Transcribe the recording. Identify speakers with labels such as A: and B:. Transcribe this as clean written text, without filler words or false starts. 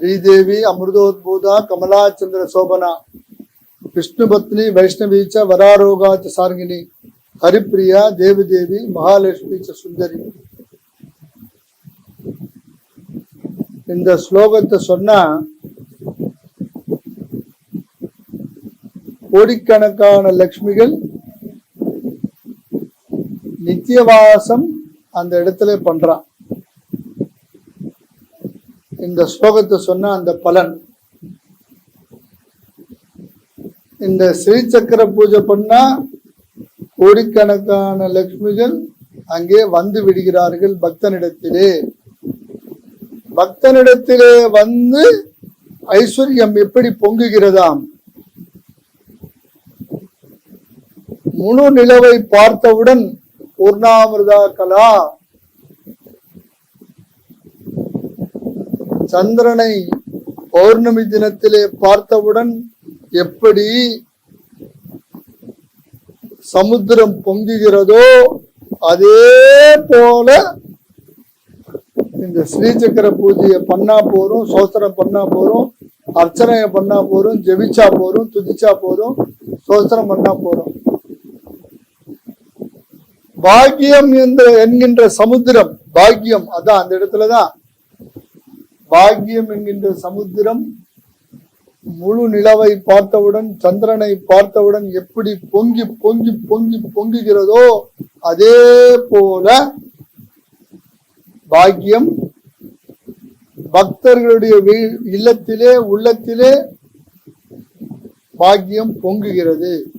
A: श्रीदेवी अमृतोद्भूता कमला चंद्र शोभना विष्णुपत्नी वैष्णवी च वरारोगा च सार्गिनी हरिप्रिया देवदेवी महालक्ष्मी च सुंदरी. இந்த ஸ்லோகத்தை சொன்னா கோடிக்கணக்கான லட்சுமிகள் நித்தியவாசம் அந்த இடத்துல பண்றான். இந்த ஸ்லோகத்தை சொன்ன அந்த பலன், இந்த ஸ்ரீ சக்கர பூஜை பண்ணா கோடிக்கணக்கான லட்சுமிகள் அங்கே வந்து விடுகிறார்கள் பக்தனிடத்திலே. பக்தனிடத்திலே வந்து ஐஸ்வர்யம் எப்படி பொங்குகிறதாம். முழு நிலவை பார்த்தவுடன் பூர்ணாமிருதா கலா, சந்திரனை பௌர்ணமி தினத்திலே பார்த்தவுடன் எப்படி சமுத்திரம் பொங்குகிறதோ அதே போல இந்த ஸ்ரீசக்கர பூஜையை பண்ணா போறோம், சோஸ்திரம் பண்ணா போறோம், அர்ச்சனையை பண்ணா போறோம், ஜெபிச்சா போறோம், துதிச்சா போறோம், சோஸ்திரம் பண்ணா போறோம். பாக்கியம் என்கின்ற சமுத்திரம், பாக்கியம் அதான் அந்த இடத்துலதான் பாக்கியம் என்கின்ற சமுத்திரம் முழு நிலவை பார்த்தவுடன் சந்திரனை பார்த்தவுடன் எப்படி பொங்கி பொங்கி பொங்கி பொங்குகிறதோ அதே போல பாக்கியம் பக்தர்களுடைய இல்லத்திலே உள்ளத்திலே பாக்கியம் பொங்குகிறது.